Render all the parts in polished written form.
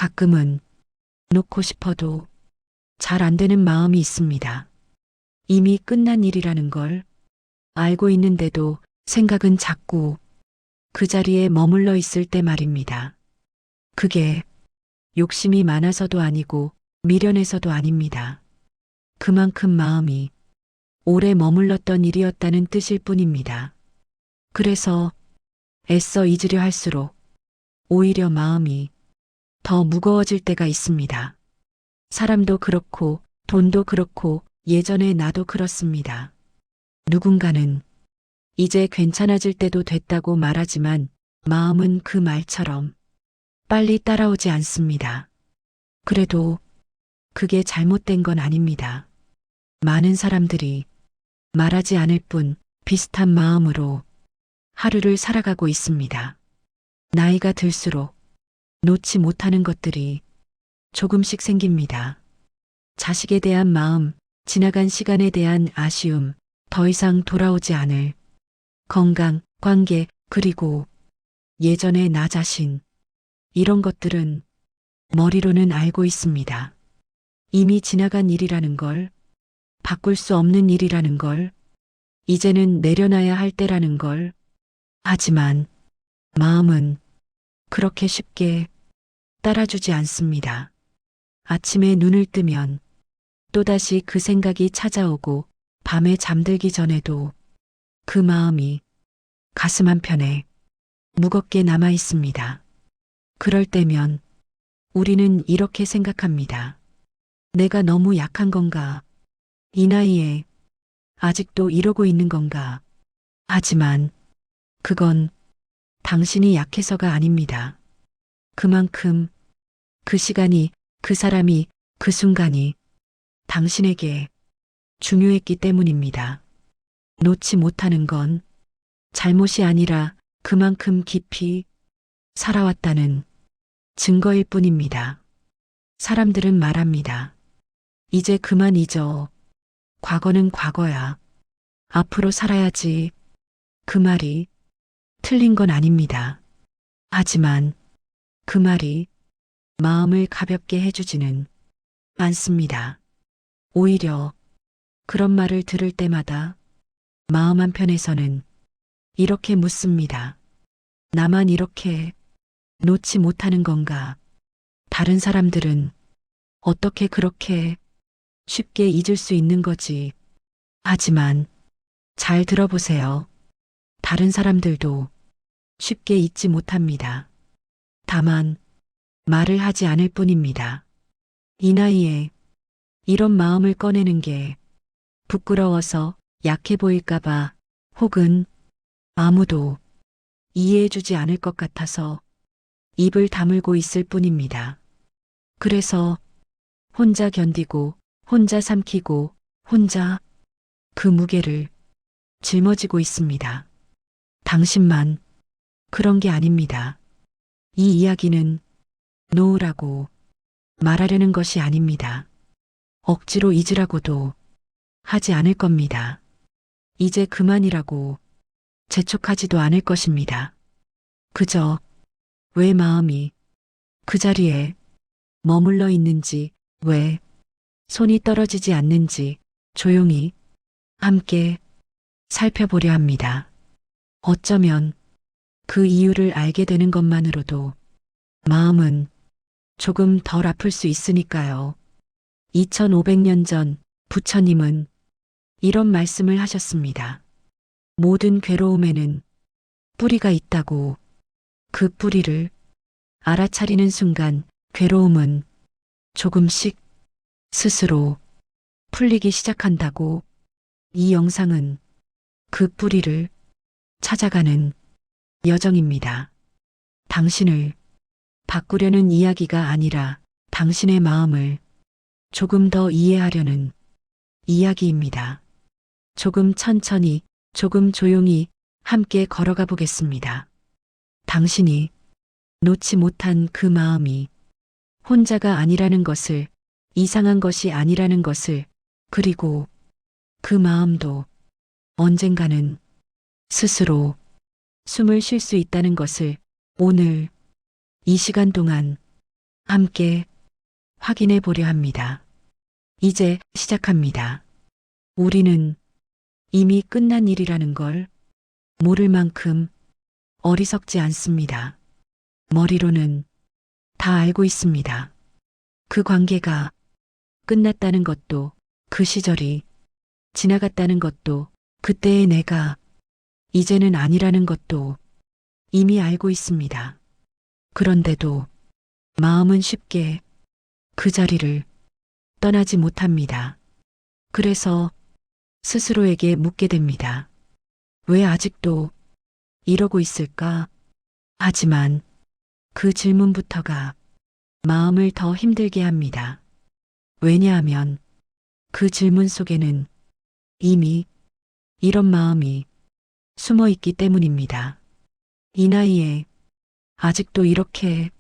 가끔은 놓고 싶어도 잘 안 되는 마음이 있습니다. 이미 끝난 일이라는 걸 알고 있는데도 생각은 자꾸 그 자리에 머물러 있을 때 말입니다. 그게 욕심이 많아서도 아니고 미련해서도 아닙니다. 그만큼 마음이 오래 머물렀던 일이었다는 뜻일 뿐입니다. 그래서 애써 잊으려 할수록 오히려 마음이 더 무거워질 때가 있습니다. 사람도 그렇고 돈도 그렇고 예전에 나도 그렇습니다. 누군가는 이제 괜찮아질 때도 됐다고 말하지만 마음은 그 말처럼 빨리 따라오지 않습니다. 그래도 그게 잘못된 건 아닙니다. 많은 사람들이 말하지 않을 뿐 비슷한 마음으로 하루를 살아가고 있습니다. 나이가 들수록 놓지 못하는 것들이 조금씩 생깁니다. 자식에 대한 마음, 지나간 시간에 대한 아쉬움, 더 이상 돌아오지 않을 건강, 관계, 그리고 예전의 나 자신. 이런 것들은 머리로는 알고 있습니다. 이미 지나간 일이라는 걸, 바꿀 수 없는 일이라는 걸, 이제는 내려놔야 할 때라는 걸. 하지만 마음은 그렇게 쉽게 따라주지 않습니다. 아침에 눈을 뜨면 또다시 그 생각이 찾아오고 밤에 잠들기 전에도 그 마음이 가슴 한편에 무겁게 남아 있습니다. 그럴 때면 우리는 이렇게 생각합니다. 내가 너무 약한 건가? 이 나이에 아직도 이러고 있는 건가? 하지만 그건 당신이 약해서가 아닙니다. 그만큼 그 시간이, 그 사람이, 그 순간이 당신에게 중요했기 때문입니다. 놓지 못하는 건 잘못이 아니라 그만큼 깊이 살아왔다는 증거일 뿐입니다. 사람들은 말합니다. 이제 그만 잊어. 과거는 과거야. 앞으로 살아야지. 그 말이 틀린 건 아닙니다. 하지만 그 말이 마음을 가볍게 해주지는 않습니다. 오히려 그런 말을 들을 때마다 마음 한편에서는 이렇게 묻습니다. 나만 이렇게 놓지 못하는 건가? 다른 사람들은 어떻게 그렇게 쉽게 잊을 수 있는 거지? 하지만 잘 들어보세요. 다른 사람들도 쉽게 잊지 못합니다. 다만 말을 하지 않을 뿐입니다. 이 나이에 이런 마음을 꺼내는 게 부끄러워서 약해 보일까봐 혹은 아무도 이해해주지 않을 것 같아서 입을 다물고 있을 뿐입니다. 그래서 혼자 견디고 혼자 삼키고 혼자 그 무게를 짊어지고 있습니다. 당신만 그런 게 아닙니다. 이 이야기는 놓으라고 말하려는 것이 아닙니다. 억지로 잊으라고도 하지 않을 겁니다. 이제 그만이라고 재촉하지도 않을 것입니다. 그저 왜 마음이 그 자리에 머물러 있는지, 왜 손이 떨어지지 않는지 조용히 함께 살펴보려 합니다. 어쩌면 그 이유를 알게 되는 것만으로도 마음은 조금 덜 아플 수 있으니까요. 2500년 전 부처님은 이런 말씀을 하셨습니다. 모든 괴로움에는 뿌리가 있다고. 그 뿌리를 알아차리는 순간 괴로움은 조금씩 스스로 풀리기 시작한다고. 이 영상은 그 뿌리를 찾아가는 여정입니다. 당신을 바꾸려는 이야기가 아니라 당신의 마음을 조금 더 이해하려는 이야기입니다. 조금 천천히, 조금 조용히 함께 걸어가 보겠습니다. 당신이 놓지 못한 그 마음이 혼자가 아니라는 것을, 이상한 것이 아니라는 것을, 그리고 그 마음도 언젠가는 스스로 숨을 쉴 수 있다는 것을 오늘 이 시간 동안 함께 확인해 보려 합니다. 이제 시작합니다. 우리는 이미 끝난 일이라는 걸 모를 만큼 어리석지 않습니다. 머리로는 다 알고 있습니다. 그 관계가 끝났다는 것도, 그 시절이 지나갔다는 것도, 그때의 내가 이제는 아니라는 것도 이미 알고 있습니다. 그런데도 마음은 쉽게 그 자리를 떠나지 못합니다. 그래서 스스로에게 묻게 됩니다. 왜 아직도 이러고 있을까? 하지만 그 질문부터가 마음을 더 힘들게 합니다. 왜냐하면 그 질문 속에는 이미 이런 마음이 숨어 있기 때문입니다. 이 나이에 아직도 이렇게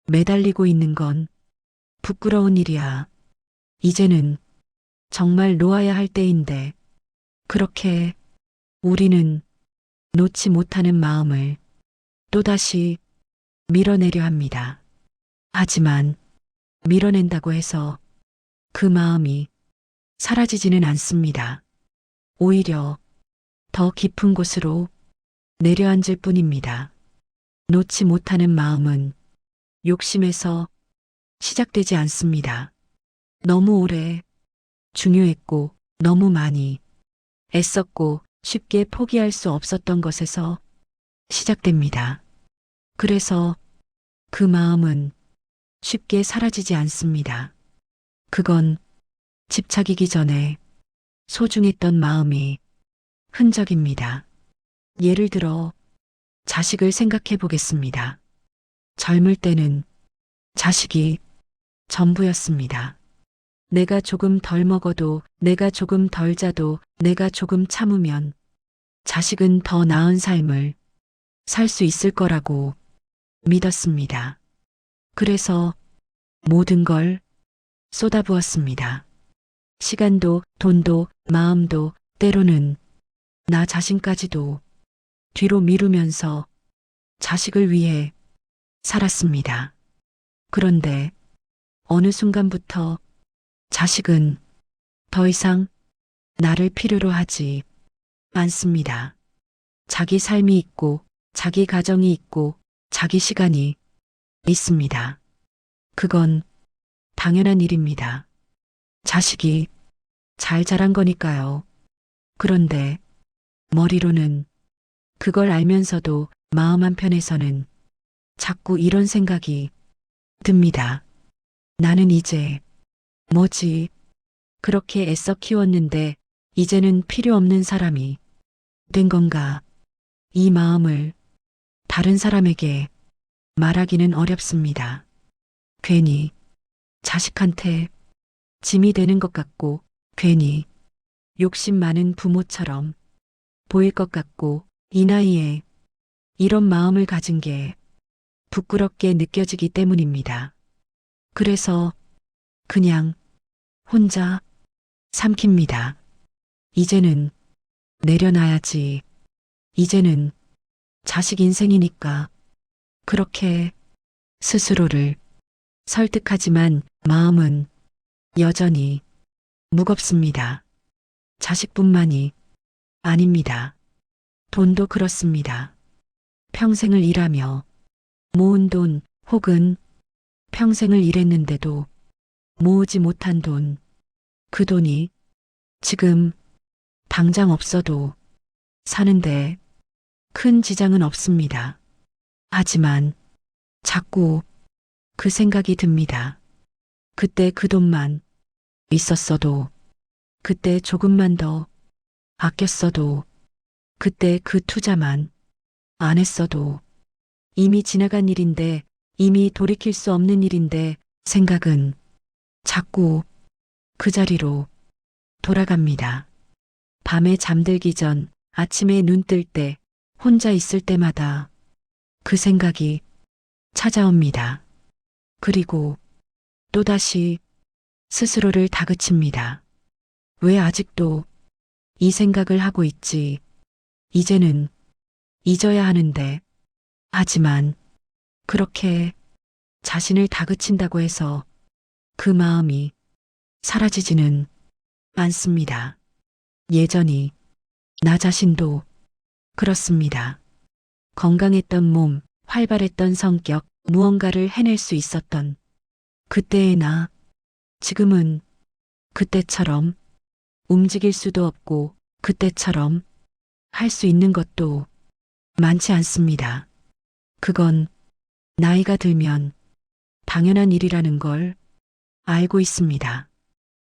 매달리고 있는 건 부끄러운 일이야. 이제는 정말 놓아야 할 때인데, 그렇게 우리는 놓지 못하는 마음을 또다시 밀어내려 합니다. 하지만 밀어낸다고 해서 그 마음이 사라지지는 않습니다. 오히려 더 깊은 곳으로 내려앉을 뿐입니다. 놓지 못하는 마음은 욕심에서 시작되지 않습니다. 너무 오래 중요했고 너무 많이 애썼고 쉽게 포기할 수 없었던 것에서 시작됩니다. 그래서 그 마음은 쉽게 사라지지 않습니다. 그건 집착이기 전에 소중했던 마음이 흔적입니다. 예를 들어 자식을 생각해 보겠습니다. 젊을 때는 자식이 전부였습니다. 내가 조금 덜 먹어도, 내가 조금 덜 자도, 내가 조금 참으면 자식은 더 나은 삶을 살 수 있을 거라고 믿었습니다. 그래서 모든 걸 쏟아부었습니다. 시간도, 돈도, 마음도, 때로는 나 자신까지도 뒤로 미루면서 자식을 위해 살았습니다. 그런데 어느 순간부터 자식은 더 이상 나를 필요로 하지 않습니다. 자기 삶이 있고, 자기 가정이 있고, 자기 시간이 있습니다. 그건 당연한 일입니다. 자식이 잘 자란 거니까요. 그런데 머리로는 그걸 알면서도 마음 한편에서는 자꾸 이런 생각이 듭니다. 나는 이제 뭐지? 그렇게 애써 키웠는데 이제는 필요 없는 사람이 된 건가? 이 마음을 다른 사람에게 말하기는 어렵습니다. 괜히 자식한테 짐이 되는 것 같고, 괜히 욕심 많은 부모처럼 보일 것 같고, 이 나이에 이런 마음을 가진 게 부끄럽게 느껴지기 때문입니다. 그래서 그냥 혼자 삼킵니다. 이제는 내려놔야지. 이제는 자식 인생이니까. 그렇게 스스로를 설득하지만 마음은 여전히 무겁습니다. 자식뿐만이 아닙니다. 돈도 그렇습니다. 평생을 일하며 모은 돈 혹은 평생을 일했는데도 모으지 못한 돈, 그 돈이 지금 당장 없어도 사는데 큰 지장은 없습니다. 하지만 자꾸 그 생각이 듭니다. 그때 그 돈만 있었어도, 그때 조금만 더 아꼈어도, 그때 그 투자만 안 했어도, 이미 지나간 일인데, 이미 돌이킬 수 없는 일인데 생각은 자꾸 그 자리로 돌아갑니다. 밤에 잠들기 전, 아침에 눈 뜰 때, 혼자 있을 때마다 그 생각이 찾아옵니다. 그리고 또다시 스스로를 다그칩니다. 왜 아직도 이 생각을 하고 있지? 이제는 잊어야 하는데. 하지만 그렇게 자신을 다그친다고 해서 그 마음이 사라지지는 않습니다. 예전이 나 자신도 그렇습니다. 건강했던 몸, 활발했던 성격, 무언가를 해낼 수 있었던 그때의 나, 지금은 그때처럼 움직일 수도 없고 그때처럼 할 수 있는 것도 많지 않습니다. 그건 나이가 들면 당연한 일이라는 걸 알고 있습니다.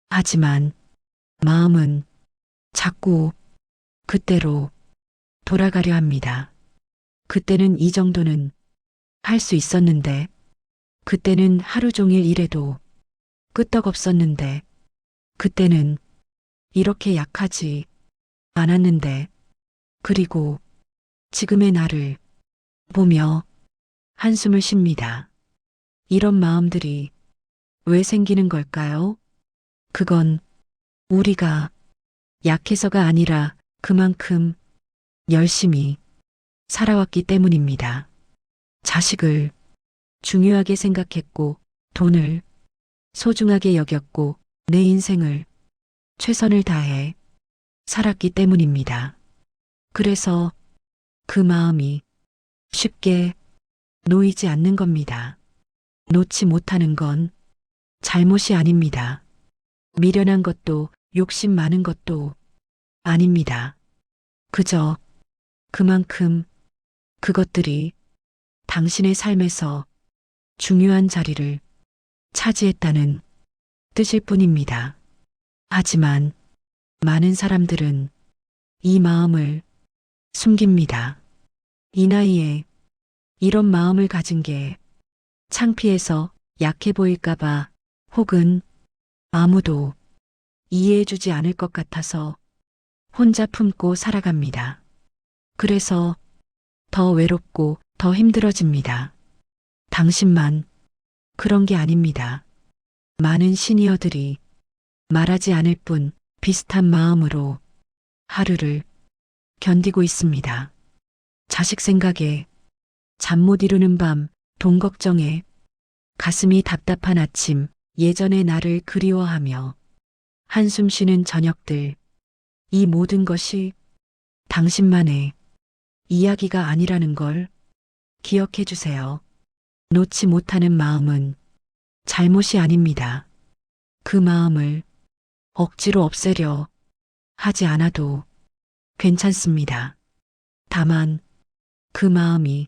하지만 마음은 자꾸 그때로 돌아가려 합니다. 그때는 이 정도는 할 수 있었는데, 그때는 하루 종일 일해도 끄떡없었는데, 그때는 이렇게 약하지 않았는데, 그리고 지금의 나를 보며 한숨을 쉽니다. 이런 마음들이 왜 생기는 걸까요? 그건 우리가 약해서가 아니라 그만큼 열심히 살아왔기 때문입니다. 자식을 중요하게 생각했고, 돈을 소중하게 여겼고, 내 인생을 최선을 다해 살았기 때문입니다. 그래서 그 마음이 쉽게 놓이지 않는 겁니다. 놓지 못하는 건 잘못이 아닙니다. 미련한 것도 욕심 많은 것도 아닙니다. 그저 그만큼 그것들이 당신의 삶에서 중요한 자리를 차지했다는 뜻일 뿐입니다. 하지만 많은 사람들은 이 마음을 숨깁니다. 이 나이에 이런 마음을 가진 게 창피해서 약해 보일까봐 혹은 아무도 이해해주지 않을 것 같아서 혼자 품고 살아갑니다. 그래서 더 외롭고 더 힘들어집니다. 당신만 그런 게 아닙니다. 많은 시니어들이 말하지 않을 뿐 비슷한 마음으로 하루를 견디고 있습니다. 자식 생각에 잠 못 이루는 밤, 돈 걱정에 가슴이 답답한 아침, 예전의 나를 그리워하며 한숨 쉬는 저녁들, 이 모든 것이 당신만의 이야기가 아니라는 걸 기억해 주세요. 놓지 못하는 마음은 잘못이 아닙니다. 그 마음을 억지로 없애려 하지 않아도 괜찮습니다. 다만 그 마음이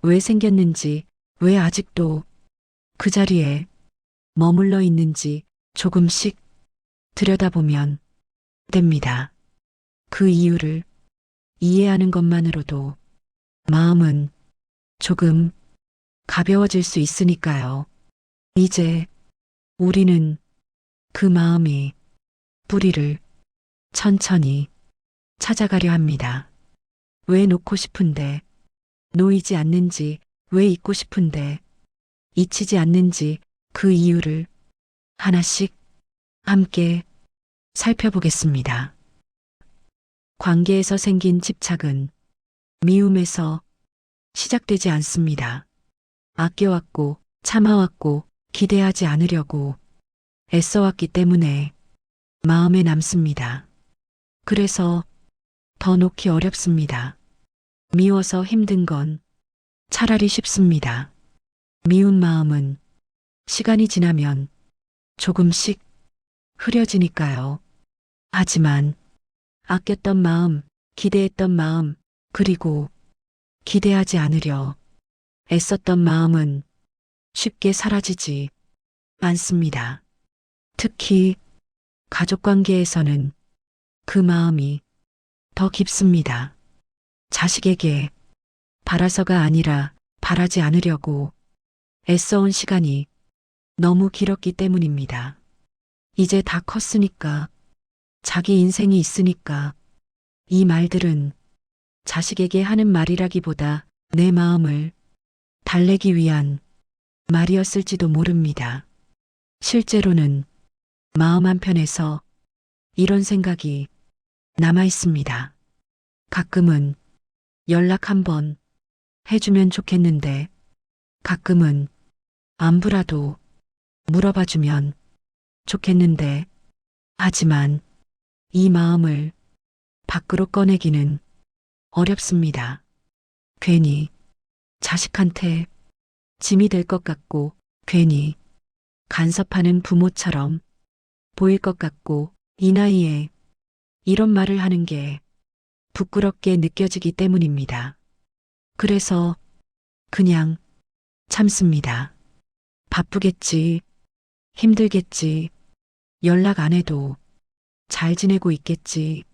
왜 생겼는지, 왜 아직도 그 자리에 머물러 있는지 조금씩 들여다보면 됩니다. 그 이유를 이해하는 것만으로도 마음은 조금 가벼워질 수 있으니까요. 이제 우리는 그 마음의 뿌리를 천천히 찾아가려 합니다. 왜 놓고 싶은데 놓이지 않는지, 왜 잊고 싶은데 잊히지 않는지 그 이유를 하나씩 함께 살펴보겠습니다. 관계에서 생긴 집착은 미움에서 시작되지 않습니다. 아껴왔고 참아왔고 기대하지 않으려고 애써왔기 때문에 마음에 남습니다. 그래서 더 놓기 어렵습니다. 미워서 힘든 건 차라리 쉽습니다. 미운 마음은 시간이 지나면 조금씩 흐려지니까요. 하지만 아꼈던 마음, 기대했던 마음, 그리고 기대하지 않으려 애썼던 마음은 쉽게 사라지지 않습니다. 특히 가족 관계에서는 그 마음이 더 깊습니다. 자식에게 바라서가 아니라 바라지 않으려고 애써온 시간이 너무 길었기 때문입니다. 이제 다 컸으니까, 자기 인생이 있으니까 이 말들은 자식에게 하는 말이라기보다 내 마음을 달래기 위한 말이었을지도 모릅니다. 실제로는 마음 한편에서 이런 생각이 남아 있습니다. 가끔은 연락 한번 해주면 좋겠는데, 가끔은 안부라도 물어봐주면 좋겠는데, 하지만 이 마음을 밖으로 꺼내기는 어렵습니다. 괜히 자식한테 짐이 될 것 같고, 괜히 간섭하는 부모처럼 보일 것 같고, 이 나이에 이런 말을 하는 게 부끄럽게 느껴지기 때문입니다. 그래서 그냥 참습니다. 바쁘겠지, 힘들겠지, 연락 안 해도 잘 지내고 있겠지.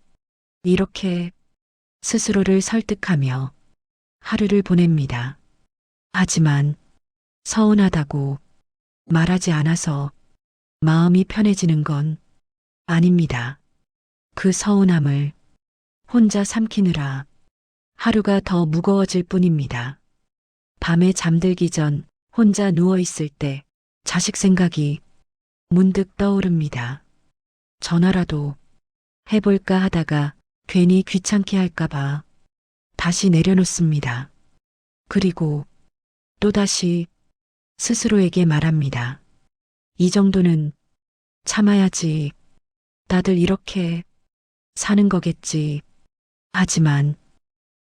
이렇게 스스로를 설득하며 하루를 보냅니다. 하지만 서운하다고 말하지 않아서 마음이 편해지는 건 아닙니다. 그 서운함을 혼자 삼키느라 하루가 더 무거워질 뿐입니다. 밤에 잠들기 전 혼자 누워 있을 때 자식 생각이 문득 떠오릅니다. 전화라도 해볼까 하다가 괜히 귀찮게 할까봐 다시 내려놓습니다. 그리고 또다시 스스로에게 말합니다. 이 정도는 참아야지. 다들 이렇게 사는 거겠지. 하지만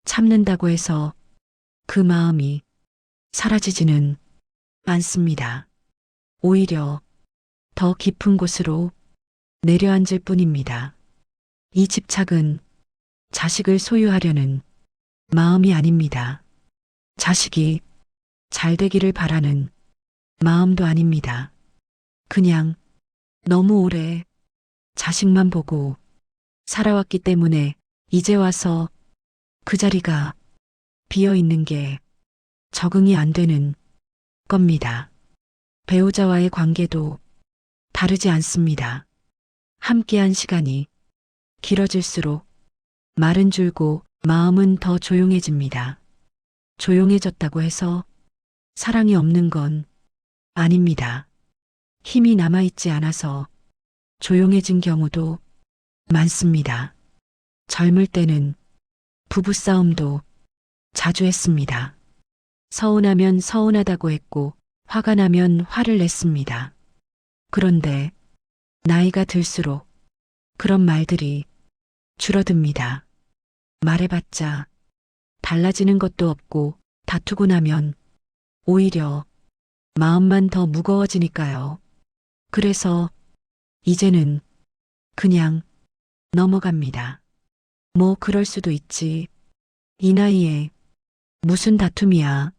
참는다고 해서 그 마음이 사라지지는 않습니다. 오히려 더 깊은 곳으로 내려앉을 뿐입니다. 이 집착은 자식을 소유하려는 마음이 아닙니다. 자식이 잘 되기를 바라는 마음도 아닙니다. 그냥 너무 오래 자식만 보고 살아왔기 때문에 이제 와서 그 자리가 비어 있는 게 적응이 안 되는 겁니다. 배우자와의 관계도 다르지 않습니다. 함께한 시간이 길어질수록 말은 줄고 마음은 더 조용해집니다. 조용해졌다고 해서 사랑이 없는 건 아닙니다. 힘이 남아있지 않아서 조용해진 경우도 많습니다. 젊을 때는 부부싸움도 자주 했습니다. 서운하면 서운하다고 했고 화가 나면 화를 냈습니다. 그런데 나이가 들수록 그런 말들이 줄어듭니다. 말해봤자 달라지는 것도 없고 다투고 나면 오히려 마음만 더 무거워지니까요. 그래서 이제는 그냥 넘어갑니다. 뭐 그럴 수도 있지. 이 나이에 무슨 다툼이야.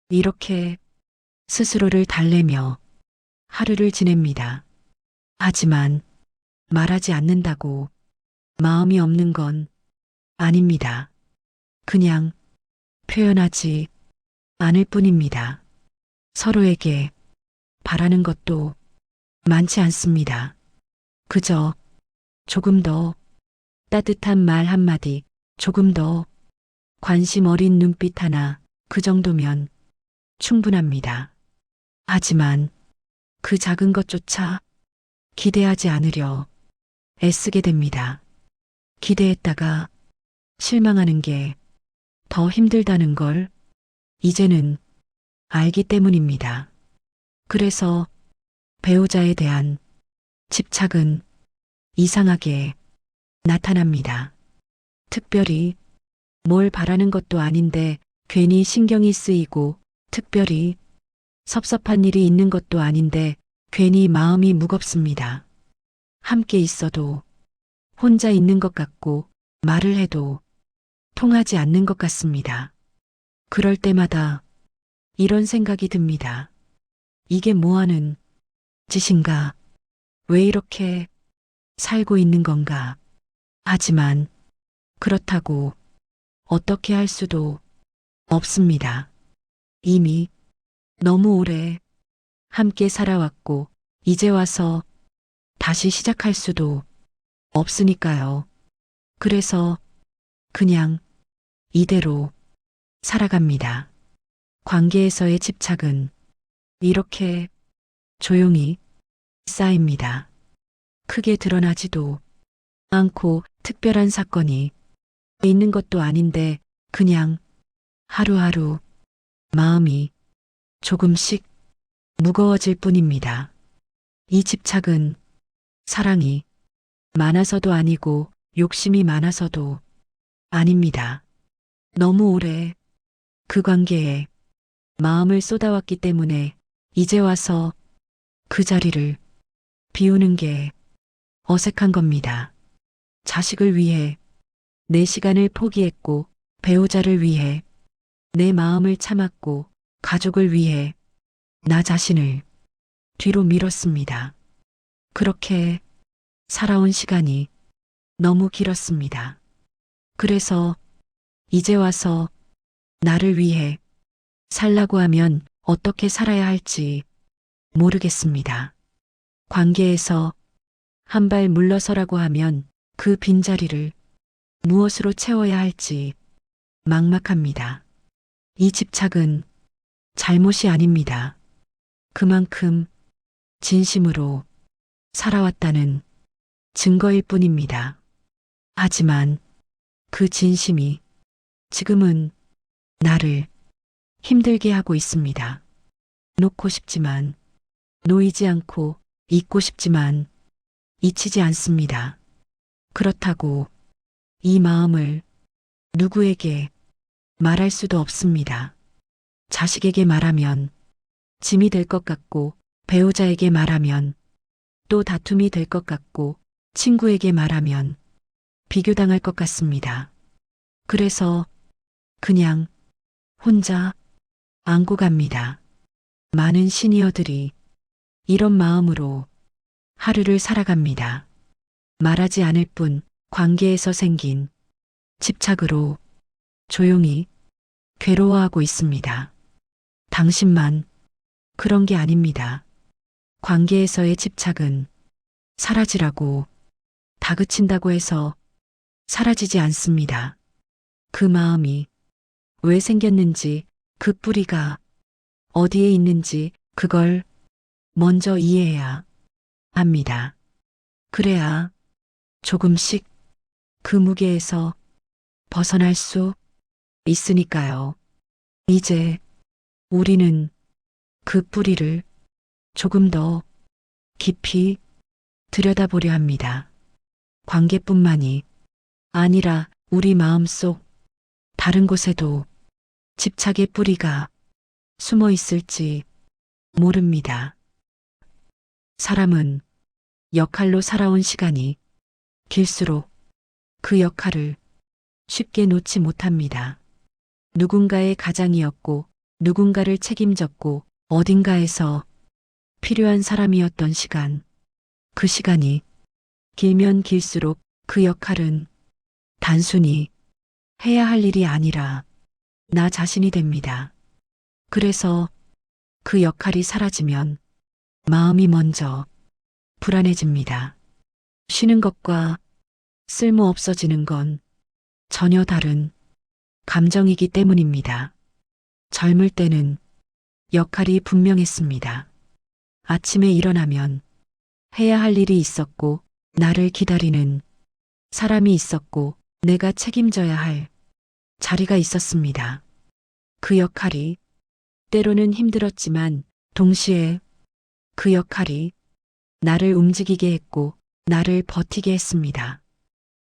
이렇게 스스로를 달래며 하루를 지냅니다. 하지만 말하지 않는다고 마음이 없는 건 아닙니다. 그냥 표현하지 않을 뿐입니다. 서로에게 바라는 것도 많지 않습니다. 그저 조금 더 따뜻한 말 한마디, 조금 더 관심 어린 눈빛 하나, 그 정도면 충분합니다. 하지만 그 작은 것조차 기대하지 않으려 애쓰게 됩니다. 기대했다가 실망하는 게 더 힘들다는 걸 이제는 알기 때문입니다. 그래서 배우자에 대한 집착은 이상하게 나타납니다. 특별히 뭘 바라는 것도 아닌데 괜히 신경이 쓰이고, 특별히 섭섭한 일이 있는 것도 아닌데 괜히 마음이 무겁습니다. 함께 있어도 혼자 있는 것 같고 말을 해도 통하지 않는 것 같습니다. 그럴 때마다 이런 생각이 듭니다. 이게 뭐하는 짓인가? 왜 이렇게 살고 있는 건가? 하지만 그렇다고 어떻게 할 수도 없습니다. 이미 너무 오래 함께 살아왔고 이제 와서 다시 시작할 수도 없으니까요. 그래서 그냥 이대로 살아갑니다. 관계에서의 집착은 이렇게 조용히 쌓입니다. 크게 드러나지도 않고 특별한 사건이 있는 것도 아닌데 그냥 하루하루 마음이 조금씩 무거워질 뿐입니다. 이 집착은 사랑이 많아서도 아니고 욕심이 많아서도 아닙니다. 너무 오래 그 관계에 마음을 쏟아왔기 때문에 이제 와서 그 자리를 비우는 게 어색한 겁니다. 자식을 위해 내 시간을 포기했고, 배우자를 위해 내 마음을 참았고, 가족을 위해 나 자신을 뒤로 밀었습니다. 그렇게 살아온 시간이 너무 길었습니다. 그래서 이제 와서 나를 위해 살라고 하면 어떻게 살아야 할지 모르겠습니다. 관계에서 한 발 물러서라고 하면 그 빈자리를 무엇으로 채워야 할지 막막합니다. 이 집착은 잘못이 아닙니다. 그만큼 진심으로 살아왔다는 증거일 뿐입니다. 하지만 그 진심이 지금은 나를 힘들게 하고 있습니다. 놓고 싶지만 놓이지 않고 잊고 싶지만 잊히지 않습니다. 그렇다고 이 마음을 누구에게 말할 수도 없습니다. 자식에게 말하면 짐이 될 것 같고, 배우자에게 말하면 또 다툼이 될 것 같고, 친구에게 말하면 비교당할 것 같습니다. 그래서 그냥 혼자 안고 갑니다. 많은 시니어들이 이런 마음으로 하루를 살아갑니다. 말하지 않을 뿐 관계에서 생긴 집착으로 조용히 괴로워하고 있습니다. 당신만 그런 게 아닙니다. 관계에서의 집착은 사라지라고 다그친다고 해서 사라지지 않습니다. 그 마음이 왜 생겼는지, 그 뿌리가 어디에 있는지 그걸 먼저 이해해야 합니다. 그래야 조금씩 그 무게에서 벗어날 수 있으니까요. 이제 우리는 그 뿌리를 조금 더 깊이 들여다보려 합니다. 관계뿐만이 아니라 우리 마음속 다른 곳에도 집착의 뿌리가 숨어 있을지 모릅니다. 사람은 역할로 살아온 시간이 길수록 그 역할을 쉽게 놓지 못합니다. 누군가의 가장이었고, 누군가를 책임졌고, 어딘가에서 필요한 사람이었던 시간. 그 시간이 길면 길수록 그 역할은 단순히 해야 할 일이 아니라 나 자신이 됩니다. 그래서 그 역할이 사라지면 마음이 먼저 불안해집니다. 쉬는 것과 쓸모 없어지는 건 전혀 다른 감정이기 때문입니다. 젊을 때는 역할이 분명했습니다. 아침에 일어나면 해야 할 일이 있었고, 나를 기다리는 사람이 있었고, 내가 책임져야 할 자리가 있었습니다. 그 역할이 때로는 힘들었지만 동시에 그 역할이 나를 움직이게 했고 나를 버티게 했습니다.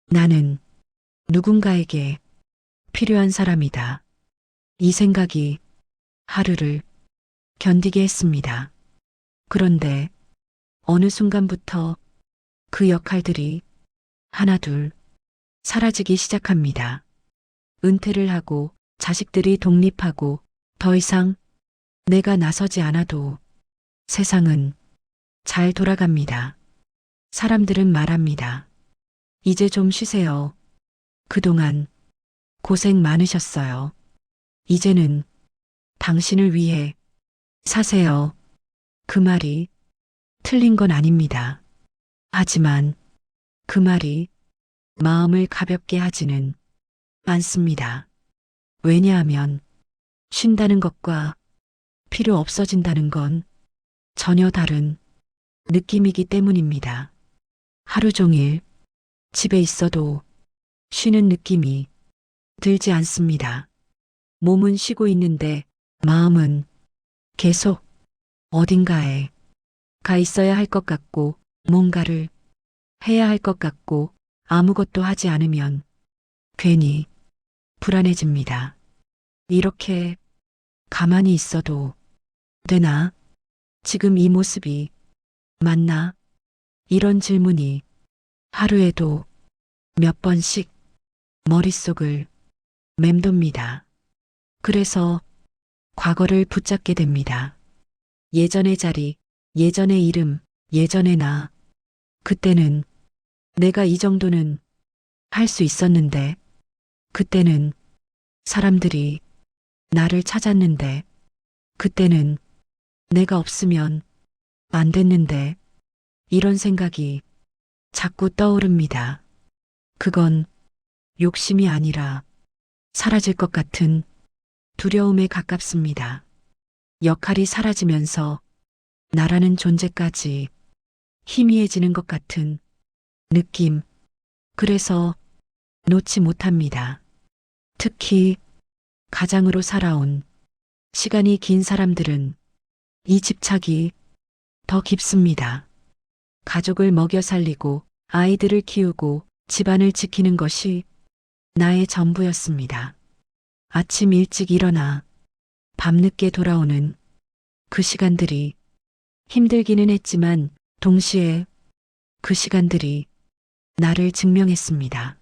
나는 누군가에게 필요한 사람이다. 이 생각이 하루를 견디게 했습니다. 그런데 어느 순간부터 그 역할들이 하나둘 사라지기 시작합니다. 은퇴를 하고 자식들이 독립하고 더 이상 내가 나서지 않아도 세상은 잘 돌아갑니다. 사람들은 말합니다. 이제 좀 쉬세요. 그동안 고생 많으셨어요. 이제는 당신을 위해 사세요. 그 말이 틀린 건 아닙니다. 하지만 그 말이 마음을 가볍게 하지는 않습니다. 왜냐하면 쉰다는 것과 필요 없어진다는 건 전혀 다른 느낌이기 때문입니다. 하루 종일 집에 있어도 쉬는 느낌이 들지 않습니다. 몸은 쉬고 있는데 마음은 계속 어딘가에 가 있어야 할 것 같고 뭔가를 해야 할 것 같고 아무것도 하지 않으면 괜히 불안해집니다. 이렇게 가만히 있어도 되나? 지금 이 모습이 맞나? 이런 질문이 하루에도 몇 번씩 머릿속을 맴돕니다. 그래서 과거를 붙잡게 됩니다. 예전의 자리, 예전의 이름, 예전의 나. 그때는 내가 이 정도는 할 수 있었는데, 그때는 사람들이 나를 찾았는데, 그때는 내가 없으면 안 됐는데, 이런 생각이 자꾸 떠오릅니다. 그건 욕심이 아니라 사라질 것 같은 두려움에 가깝습니다. 역할이 사라지면서 나라는 존재까지 희미해지는 것 같은 느낌. 그래서 놓지 못합니다. 특히 가장으로 살아온 시간이 긴 사람들은 이 집착이 더 깊습니다. 가족을 먹여 살리고 아이들을 키우고 집안을 지키는 것이 나의 전부였습니다. 아침 일찍 일어나 밤늦게 돌아오는 그 시간들이 힘들기는 했지만 동시에 그 시간들이 나를 증명했습니다.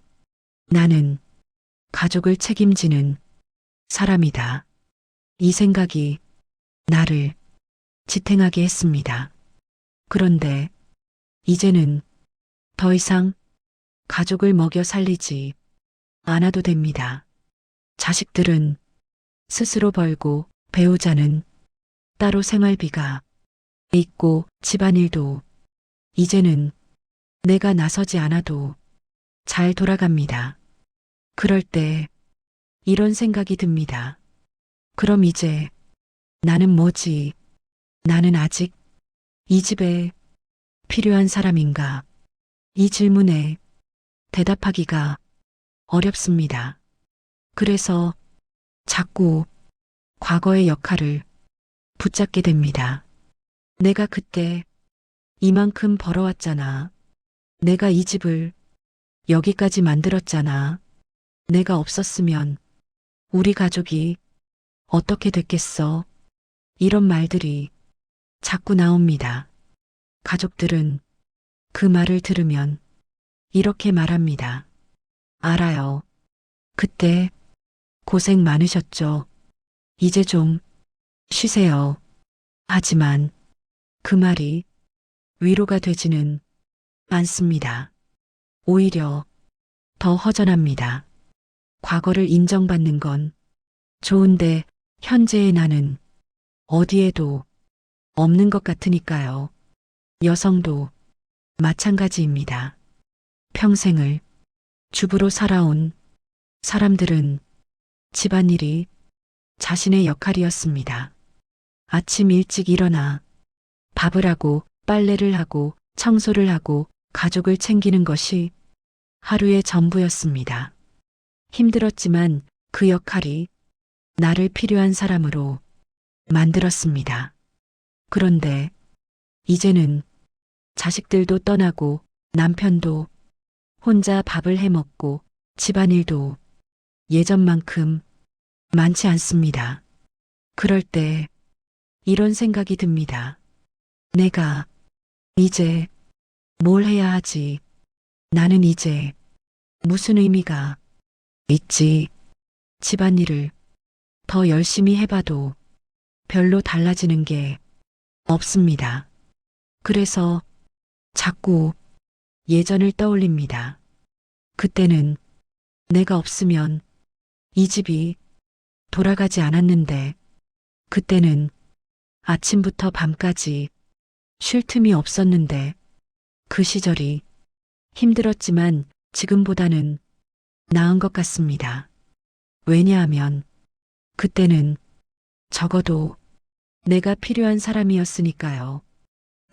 나는 가족을 책임지는 사람이다. 이 생각이 나를 지탱하게 했습니다. 그런데 이제는 더 이상 가족을 먹여 살리지 않아도 됩니다. 자식들은 스스로 벌고 배우자는 따로 생활비가 있고 집안일도 이제는 내가 나서지 않아도 잘 돌아갑니다. 그럴 때 이런 생각이 듭니다. 그럼 이제 나는 뭐지? 나는 아직 이 집에 필요한 사람인가? 이 질문에 대답하기가 어렵습니다. 그래서 자꾸 과거의 역할을 붙잡게 됩니다. 내가 그때 이만큼 벌어왔잖아. 내가 이 집을 여기까지 만들었잖아. 내가 없었으면 우리 가족이 어떻게 됐겠어? 이런 말들이 자꾸 나옵니다. 가족들은 그 말을 들으면 이렇게 말합니다. 알아요. 그때 고생 많으셨죠. 이제 좀 쉬세요. 하지만 그 말이 위로가 되지는 않습니다. 오히려 더 허전합니다. 과거를 인정받는 건 좋은데 현재의 나는 어디에도 없는 것 같으니까요. 여성도 마찬가지입니다. 평생을 주부로 살아온 사람들은 집안일이 자신의 역할이었습니다. 아침 일찍 일어나 밥을 하고 빨래를 하고 청소를 하고 가족을 챙기는 것이 하루의 전부였습니다. 힘들었지만 그 역할이 나를 필요한 사람으로 만들었습니다. 그런데 이제는 자식들도 떠나고 남편도 혼자 밥을 해 먹고 집안일도 예전만큼 많지 않습니다. 그럴 때 이런 생각이 듭니다. 내가 이제 뭘 해야 하지? 나는 이제 무슨 의미가 있지? 집안일을 더 열심히 해봐도 별로 달라지는 게 없습니다. 그래서 자꾸 예전을 떠올립니다. 그때는 내가 없으면 이 집이 돌아가지 않았는데, 그때는 아침부터 밤까지 쉴 틈이 없었는데, 그 시절이 힘들었지만 지금보다는 나은 것 같습니다. 왜냐하면 그때는 적어도 내가 필요한 사람이었으니까요.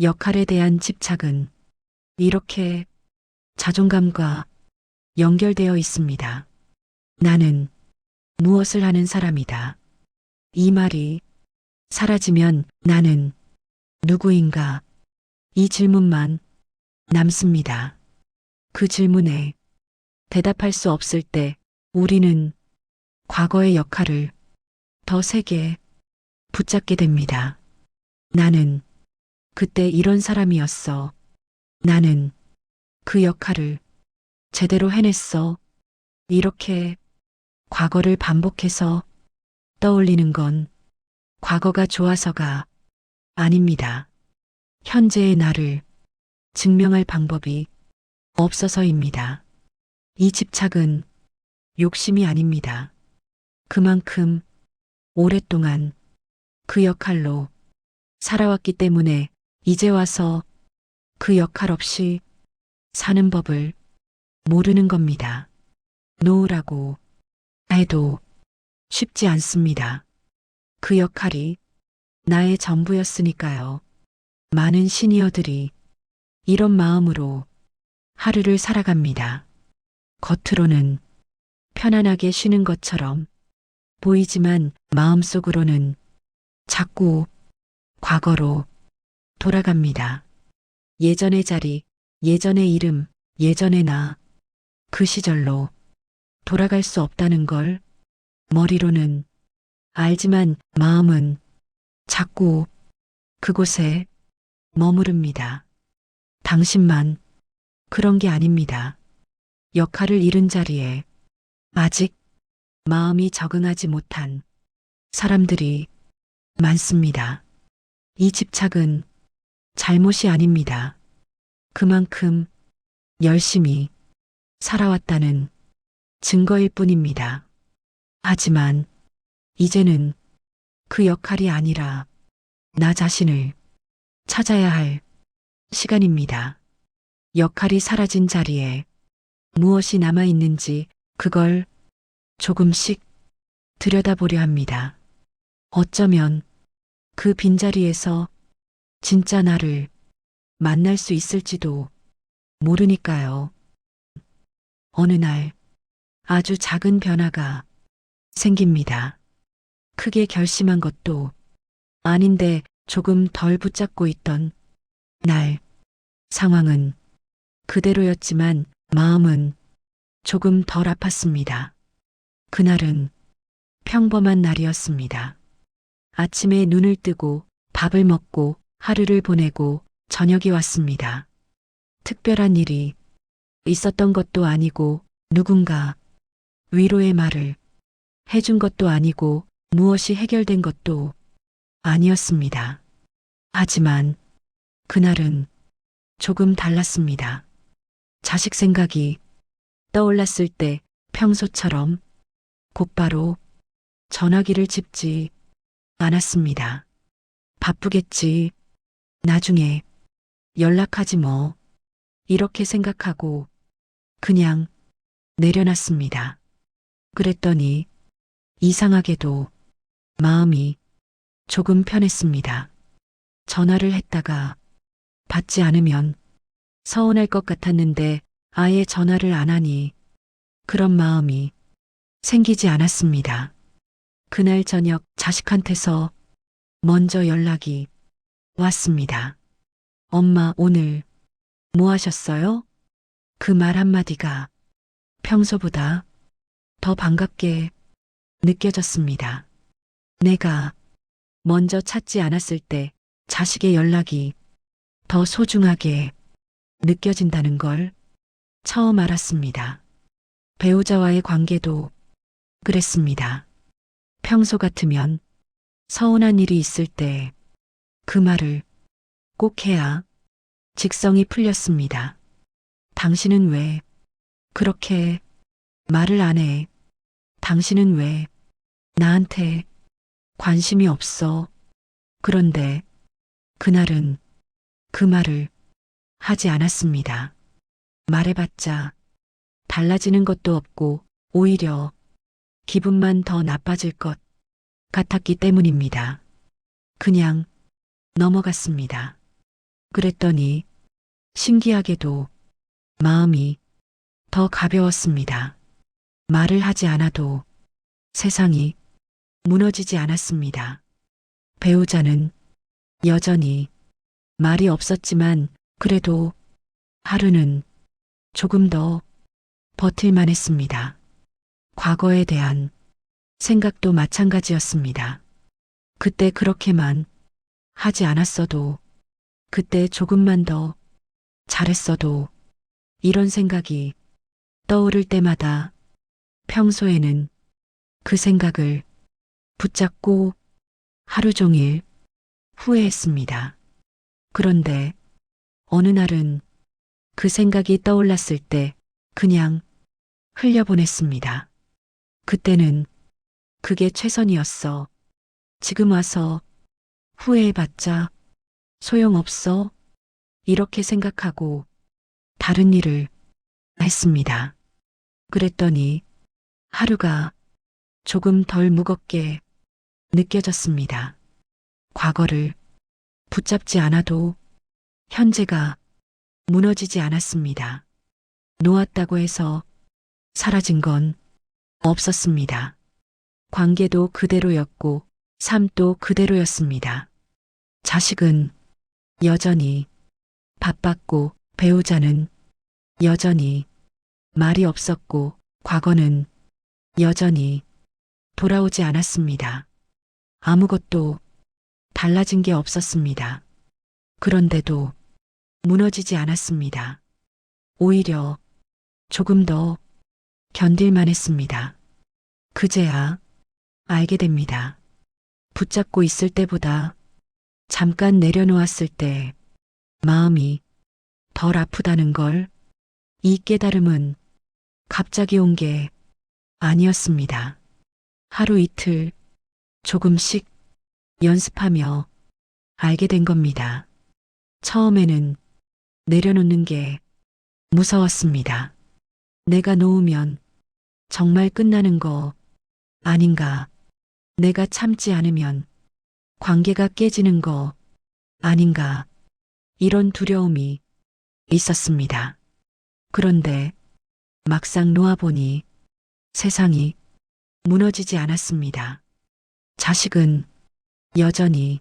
역할에 대한 집착은 이렇게 자존감과 연결되어 있습니다. 나는 무엇을 하는 사람이다. 이 말이 사라지면 나는 누구인가? 이 질문만 남습니다. 그 질문에 대답할 수 없을 때 우리는 과거의 역할을 더 세게 붙잡게 됩니다. 나는 그때 이런 사람이었어. 나는 그 역할을 제대로 해냈어. 이렇게 과거를 반복해서 떠올리는 건 과거가 좋아서가 아닙니다. 현재의 나를 증명할 방법이 없어서입니다. 이 집착은 욕심이 아닙니다. 그만큼 오랫동안 그 역할로 살아왔기 때문에 이제 와서 그 역할 없이 사는 법을 모르는 겁니다. 놓으라고 해도 쉽지 않습니다. 그 역할이 나의 전부였으니까요. 많은 시니어들이 이런 마음으로 하루를 살아갑니다. 겉으로는 편안하게 쉬는 것처럼 보이지만 마음속으로는 자꾸 과거로 돌아갑니다. 예전의 자리, 예전의 이름, 예전의 나, 그 시절로 돌아갈 수 없다는 걸 머리로는 알지만 마음은 자꾸 그곳에 머무릅니다. 당신만 그런 게 아닙니다. 역할을 잃은 자리에 아직 마음이 적응하지 못한 사람들이 많습니다. 이 집착은 잘못이 아닙니다. 그만큼 열심히 살아왔다는 증거일 뿐입니다. 하지만 이제는 그 역할이 아니라 나 자신을 찾아야 할 시간입니다. 역할이 사라진 자리에 무엇이 남아있는지 그걸 조금씩 들여다보려 합니다. 어쩌면 그 빈자리에서 진짜 나를 만날 수 있을지도 모르니까요. 어느 날 아주 작은 변화가 생깁니다. 크게 결심한 것도 아닌데 조금 덜 붙잡고 있던 날 상황은 그대로였지만 마음은 조금 덜 아팠습니다. 그날은 평범한 날이었습니다. 아침에 눈을 뜨고 밥을 먹고 하루를 보내고 저녁이 왔습니다. 특별한 일이 있었던 것도 아니고 누군가 위로의 말을 해준 것도 아니고 무엇이 해결된 것도 아니었습니다. 하지만 그날은 조금 달랐습니다. 자식 생각이 떠올랐을 때 평소처럼 곧바로 전화기를 집지 않았습니다. 바쁘겠지. 나중에 연락하지 뭐. 이렇게 생각하고 그냥 내려놨습니다. 그랬더니 이상하게도 마음이 조금 편했습니다. 전화를 했다가 받지 않으면 서운할 것 같았는데 아예 전화를 안 하니 그런 마음이 생기지 않았습니다. 그날 저녁 자식한테서 먼저 연락이 왔습니다. 엄마 오늘 뭐 하셨어요? 그 말 한마디가 평소보다 더 반갑게 느껴졌습니다. 내가 먼저 찾지 않았을 때 자식의 연락이 더 소중하게 느껴진다는 걸 처음 알았습니다. 배우자와의 관계도 그랬습니다. 평소 같으면 서운한 일이 있을 때 그 말을 꼭 해야 직성이 풀렸습니다. 당신은 왜 그렇게 말을 안 해? 당신은 왜 나한테 관심이 없어? 그런데 그날은 그 말을 하지 않았습니다. 말해봤자 달라지는 것도 없고 오히려 기분만 더 나빠질 것 같았기 때문입니다. 그냥 넘어갔습니다. 그랬더니 신기하게도 마음이 더 가벼웠습니다. 말을 하지 않아도 세상이 무너지지 않았습니다. 배우자는 여전히 말이 없었지만 그래도 하루는 조금 더 버틸만 했습니다. 과거에 대한 생각도 마찬가지였습니다. 그때 그렇게만 하지 않았어도, 그때 조금만 더 잘했어도, 이런 생각이 떠오를 때마다 평소에는 그 생각을 붙잡고 하루 종일 후회했습니다. 그런데 어느 날은 그 생각이 떠올랐을 때 그냥 흘려보냈습니다. 그때는 그게 최선이었어. 지금 와서 후회해봤자 소용없어. 이렇게 생각하고 다른 일을 했습니다. 그랬더니 하루가 조금 덜 무겁게 느껴졌습니다. 과거를 붙잡지 않아도 현재가 무너지지 않았습니다. 놓았다고 해서 사라진 건 없었습니다. 관계도 그대로였고 삶도 그대로였습니다. 자식은 여전히 바빴고 배우자는 여전히 말이 없었고 과거는 여전히 돌아오지 않았습니다. 아무것도 달라진 게 없었습니다. 그런데도 무너지지 않았습니다. 오히려 조금 더 견딜만 했습니다. 그제야 알게 됩니다. 붙잡고 있을 때보다 잠깐 내려놓았을 때 마음이 덜 아프다는 걸. 이 깨달음은 갑자기 온 게 아니었습니다. 하루 이틀 조금씩 연습하며 알게 된 겁니다. 처음에는 내려놓는 게 무서웠습니다. 내가 놓으면 정말 끝나는 거 아닌가? 내가 참지 않으면 관계가 깨지는 거 아닌가? 이런 두려움이 있었습니다. 그런데 막상 놓아보니 세상이 무너지지 않았습니다. 자식은 여전히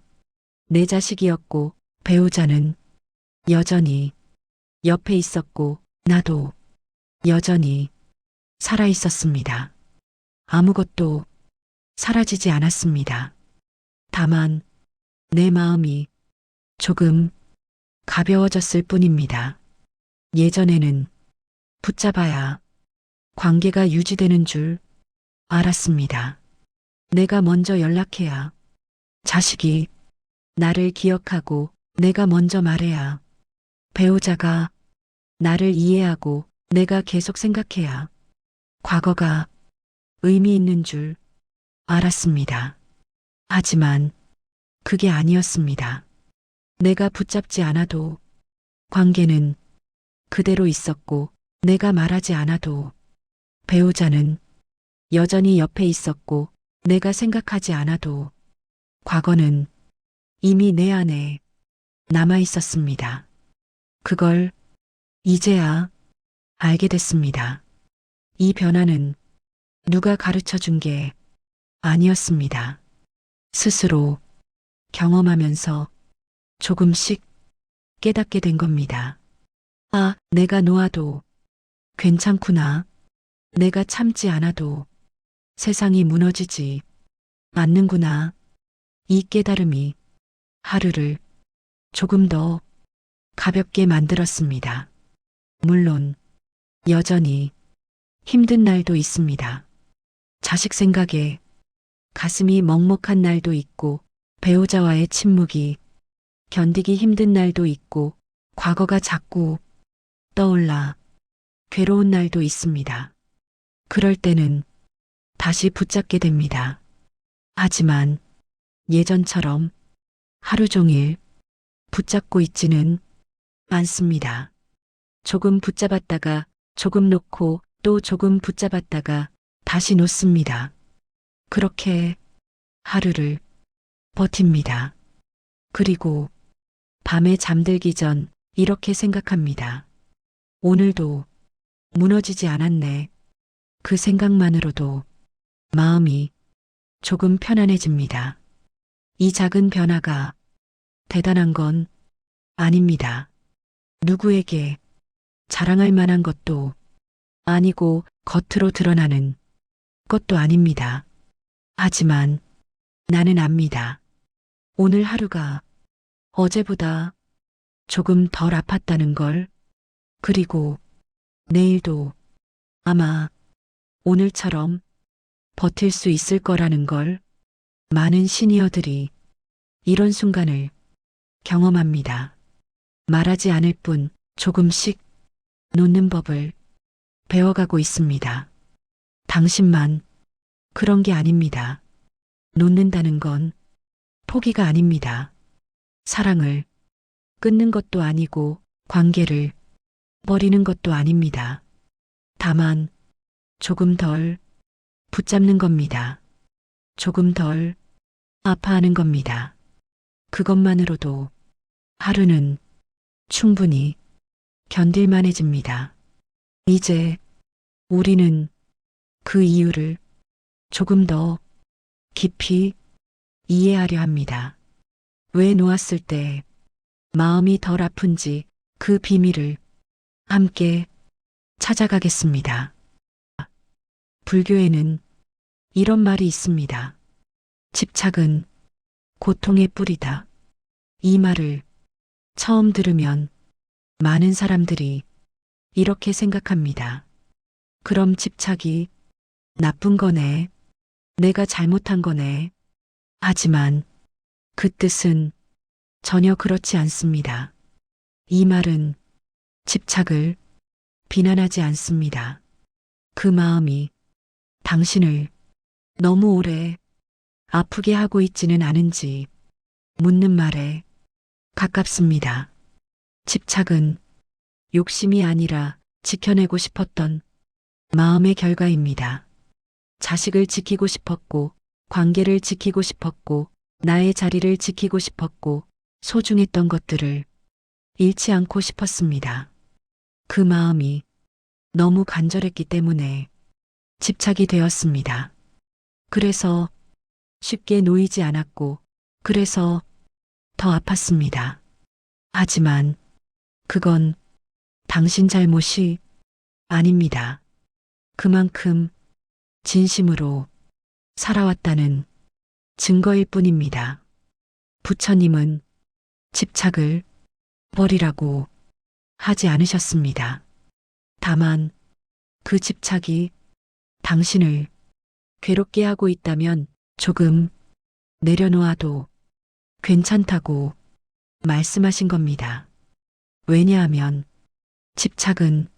내 자식이었고 배우자는 여전히 옆에 있었고 나도 여전히 살아 있었습니다. 아무것도 사라지지 않았습니다. 다만 내 마음이 조금 가벼워졌을 뿐입니다. 예전에는 붙잡아야 관계가 유지되는 줄 알았습니다. 내가 먼저 연락해야 자식이 나를 기억하고 내가 먼저 말해야 배우자가 나를 이해하고 내가 계속 생각해야 과거가 의미 있는 줄 알았습니다. 하지만 그게 아니었습니다. 내가 붙잡지 않아도 관계는 그대로 있었고 내가 말하지 않아도 배우자는 여전히 옆에 있었고 내가 생각하지 않아도 과거는 이미 내 안에 남아 있었습니다. 그걸 이제야 알게 됐습니다. 이 변화는 누가 가르쳐 준 게 아니었습니다. 스스로 경험하면서 조금씩 깨닫게 된 겁니다. 아, 내가 놓아도 괜찮구나. 내가 참지 않아도 세상이 무너지지 않는구나. 이 깨달음이 하루를 조금 더 가볍게 만들었습니다. 물론 여전히 힘든 날도 있습니다. 자식 생각에 가슴이 먹먹한 날도 있고 배우자와의 침묵이 견디기 힘든 날도 있고 과거가 자꾸 떠올라 괴로운 날도 있습니다. 그럴 때는 다시 붙잡게 됩니다. 하지만 예전처럼 하루 종일 붙잡고 있지는 않습니다. 조금 붙잡았다가 조금 놓고 또 조금 붙잡았다가 다시 놓습니다. 그렇게 하루를 버팁니다. 그리고 밤에 잠들기 전 이렇게 생각합니다. 오늘도 무너지지 않았네. 그 생각만으로도 마음이 조금 편안해집니다. 이 작은 변화가 대단한 건 아닙니다. 누구에게 자랑할 만한 것도 아니고 겉으로 드러나는 것도 아닙니다. 하지만 나는 압니다. 오늘 하루가 어제보다 조금 덜 아팠다는 걸, 그리고 내일도 아마 오늘처럼 버틸 수 있을 거라는 걸. 많은 시니어들이 이런 순간을 경험합니다. 말하지 않을 뿐 조금씩 놓는 법을 배워가고 있습니다. 당신만 그런 게 아닙니다. 놓는다는 건 포기가 아닙니다. 사랑을 끊는 것도 아니고 관계를 버리는 것도 아닙니다. 다만 조금 덜 붙잡는 겁니다. 조금 덜 아파하는 겁니다. 그것만으로도 하루는 충분히 견딜만해집니다. 이제 우리는 그 이유를 조금 더 깊이 이해하려 합니다. 왜 놓았을 때 마음이 덜 아픈지 그 비밀을 함께 찾아가겠습니다. 불교에는 이런 말이 있습니다. 집착은 고통의 뿌리다. 이 말을 처음 들으면 많은 사람들이 이렇게 생각합니다. 그럼 집착이 나쁜 거네. 내가 잘못한 거네. 하지만 그 뜻은 전혀 그렇지 않습니다. 이 말은 집착을 비난하지 않습니다. 그 마음이 당신을 너무 오래 아프게 하고 있지는 않은지 묻는 말에 가깝습니다. 집착은 욕심이 아니라 지켜내고 싶었던 마음의 결과입니다. 자식을 지키고 싶었고, 관계를 지키고 싶었고, 나의 자리를 지키고 싶었고, 소중했던 것들을 잃지 않고 싶었습니다. 그 마음이 너무 간절했기 때문에 집착이 되었습니다. 그래서 쉽게 놓이지 않았고, 그래서 더 아팠습니다. 하지만 그건 당신 잘못이 아닙니다. 그만큼 진심으로 살아왔다는 증거일 뿐입니다. 부처님은 집착을 버리라고 하지 않으셨습니다. 다만 그 집착이 당신을 괴롭게 하고 있다면 조금 내려놓아도 괜찮다고 말씀하신 겁니다. 왜냐하면 집착은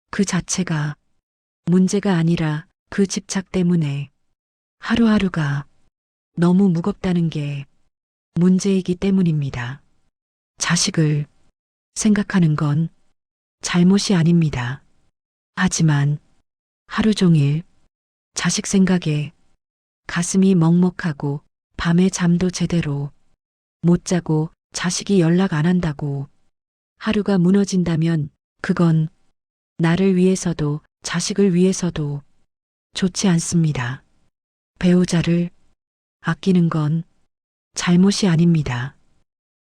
그 자체가 문제가 아니라 그 집착 때문에 하루하루가 너무 무겁다는 게 문제이기 때문입니다. 자식을 생각하는 건 잘못이 아닙니다. 하지만 하루 종일 자식 생각에 가슴이 먹먹하고 밤에 잠도 제대로 못 자고 자식이 연락 안 한다고 하루가 무너진다면 그건 나를 위해서도 자식을 위해서도 좋지 않습니다. 배우자를 아끼는 건 잘못이 아닙니다.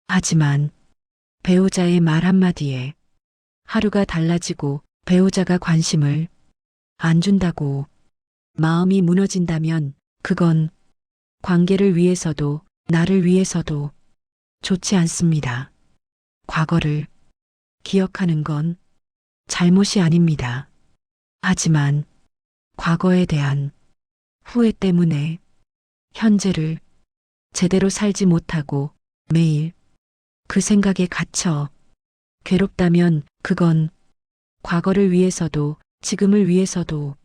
하지만 배우자의 말 한마디에 하루가 달라지고 배우자가 관심을 안 준다고 마음이 무너진다면 그건 관계를 위해서도 나를 위해서도 좋지 않습니다. 과거를 기억하는 건 잘못이 아닙니다. 하지만 과거에 대한 후회 때문에 현재를 제대로 살지 못하고 매일 그 생각에 갇혀 괴롭다면 그건 과거를 위해서도 지금을 위해서도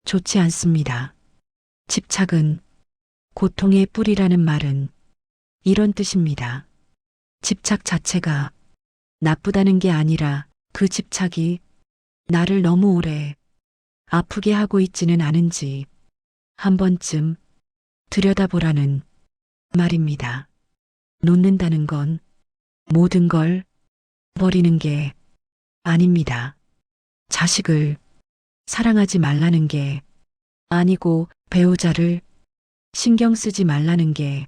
좋지 않습니다. 집착은 고통의 뿌리라는 말은 이런 뜻입니다. 집착 자체가 나쁘다는 게 아니라 그 집착이 나를 너무 오래 아프게 하고 있지는 않은지 한 번쯤 들여다보라는 말입니다. 놓는다는 건 모든 걸 버리는 게 아닙니다. 자식을 사랑하지 말라는 게 아니고 배우자를 신경 쓰지 말라는 게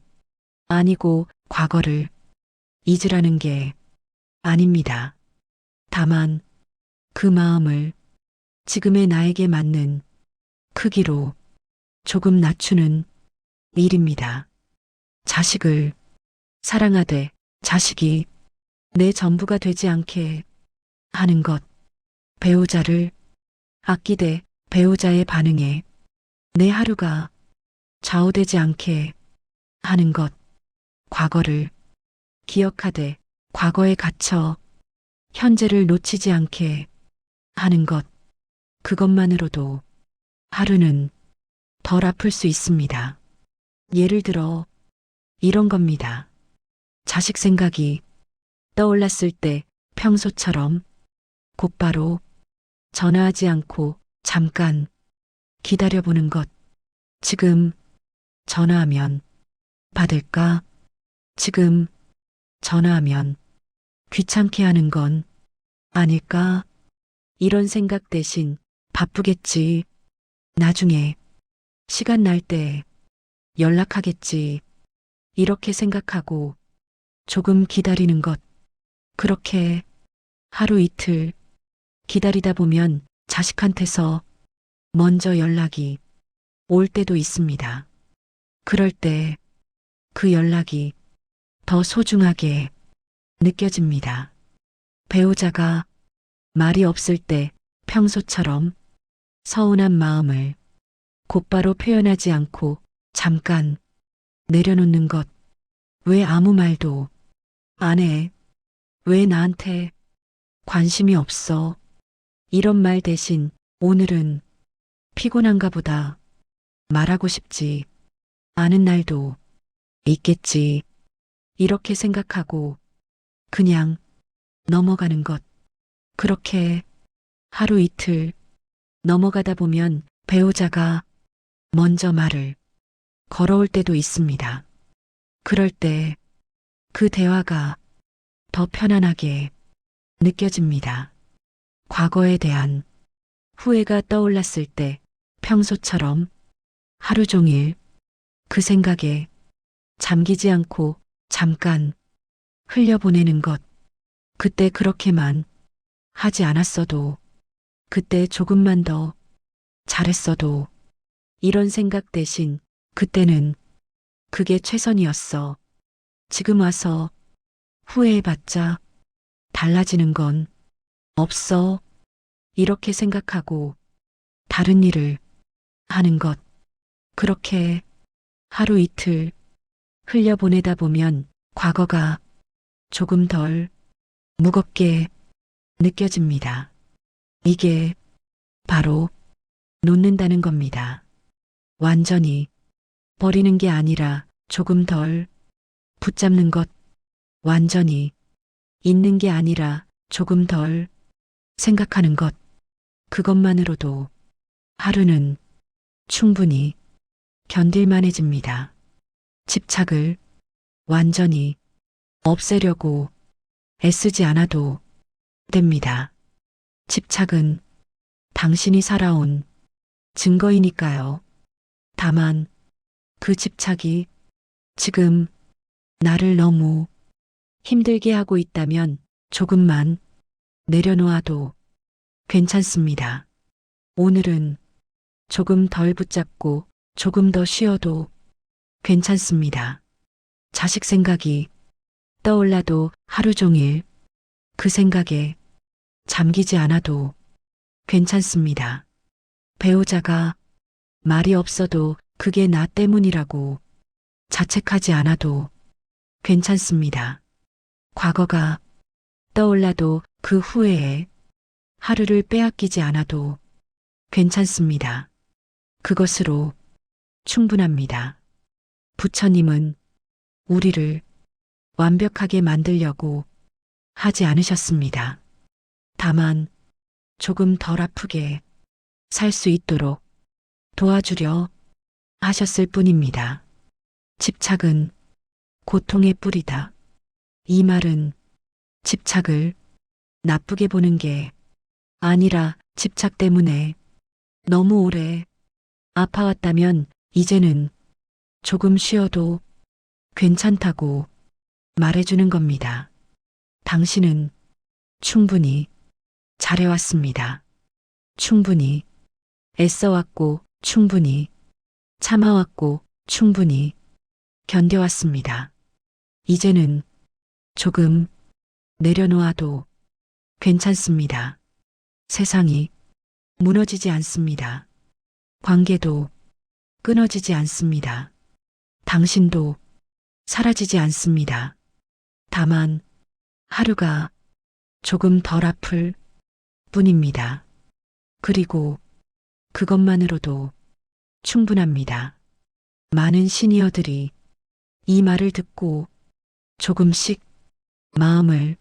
아니고 과거를 잊으라는 게 아닙니다. 다만 그 마음을 지금의 나에게 맞는 크기로 조금 낮추는 일입니다. 자식을 사랑하되 자식이 내 전부가 되지 않게 하는 것, 배우자를 아끼되 배우자의 반응에 내 하루가 좌우되지 않게 하는 것, 과거를 기억하되 과거에 갇혀 현재를 놓치지 않게 하는 것, 그것만으로도 하루는 덜 아플 수 있습니다. 예를 들어 이런 겁니다. 자식 생각이 떠올랐을 때 평소처럼 곧바로 전화하지 않고 잠깐 기다려보는 것. 지금 전화하면 받을까? 지금 전화하면 귀찮게 하는 건 아닐까? 이런 생각 대신 바쁘겠지. 나중에 시간 날 때 연락하겠지. 이렇게 생각하고 조금 기다리는 것. 그렇게 하루 이틀 기다리다 보면 자식한테서 먼저 연락이 올 때도 있습니다. 그럴 때 그 연락이 더 소중하게 느껴집니다. 배우자가 말이 없을 때 평소처럼 서운한 마음을 곧바로 표현하지 않고 잠깐 내려놓는 것. 왜 아무 말도 안 해? 왜 나한테 관심이 없어? 이런 말 대신 오늘은 피곤한가 보다 말하고 싶지 않은 날도 있겠지. 이렇게 생각하고 그냥 넘어가는 것. 그렇게 하루 이틀 넘어가다 보면 배우자가 먼저 말을 걸어올 때도 있습니다. 그럴 때 그 대화가 더 편안하게 느껴집니다. 과거에 대한 후회가 떠올랐을 때 평소처럼 하루 종일 그 생각에 잠기지 않고 잠깐 흘려보내는 것. 그때 그렇게만 하지 않았어도, 그때 조금만 더 잘했어도, 이런 생각 대신 그때는 그게 최선이었어. 지금 와서 후회해봤자 달라지는 건 없어. 이렇게 생각하고 다른 일을 하는 것. 그렇게 하루 이틀 흘려보내다 보면 과거가 조금 덜 무겁게 느껴집니다. 이게 바로 놓는다는 겁니다. 완전히 버리는 게 아니라 조금 덜 붙잡는 것, 완전히 잊는 게 아니라 조금 덜 생각하는 것, 그것만으로도 하루는 충분히 견딜만해집니다. 집착을 완전히 없애려고 애쓰지 않아도 됩니다. 집착은 당신이 살아온 증거이니까요. 다만 그 집착이 지금 나를 너무 힘들게 하고 있다면 조금만 내려놓아도 괜찮습니다. 오늘은 조금 덜 붙잡고 조금 더 쉬어도 괜찮습니다. 자식 생각이 떠올라도 하루 종일 그 생각에 잠기지 않아도 괜찮습니다. 배우자가 말이 없어도 그게 나 때문이라고 자책하지 않아도 괜찮습니다. 과거가 떠올라도 그 후회에 하루를 빼앗기지 않아도 괜찮습니다. 그것으로 충분합니다. 부처님은 우리를 완벽하게 만들려고 하지 않으셨습니다. 다만 조금 덜 아프게 살 수 있도록 도와주려 하셨을 뿐입니다. 집착은 고통의 뿌리다. 이 말은 집착을 나쁘게 보는 게 아니라 집착 때문에 너무 오래 아파왔다면 이제는 조금 쉬어도 괜찮다고 말해주는 겁니다. 당신은 충분히 잘해왔습니다. 충분히 애써왔고, 충분히 참아왔고, 충분히 견뎌왔습니다. 이제는 조금 내려놓아도 괜찮습니다. 세상이 무너지지 않습니다. 관계도 끊어지지 않습니다. 당신도 사라지지 않습니다. 다만 하루가 조금 덜 아플 뿐입니다. 그리고 그것만으로도 충분합니다. 많은 시니어들이 이 말을 듣고 조금씩 마음을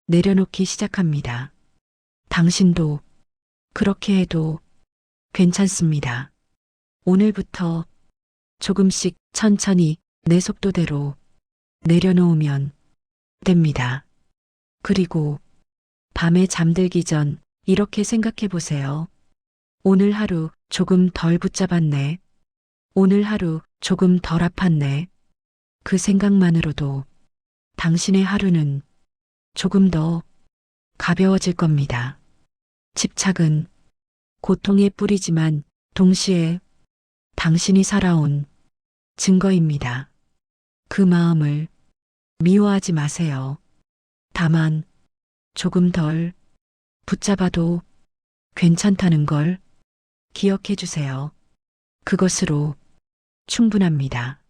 내려놓기 시작합니다. 당신도 그렇게 해도 괜찮습니다. 오늘부터 조금씩 천천히 내 속도대로 내려놓으면 됩니다. 그리고 밤에 잠들기 전 이렇게 생각해 보세요. 오늘 하루 조금 덜 붙잡았네. 오늘 하루 조금 덜 아팠네. 그 생각만으로도 당신의 하루는 조금 더 가벼워질 겁니다. 집착은 고통의 뿌리지만 동시에 당신이 살아온 증거입니다. 그 마음을 미워하지 마세요. 다만 조금 덜 붙잡아도 괜찮다는 걸 기억해 주세요. 그것으로 충분합니다.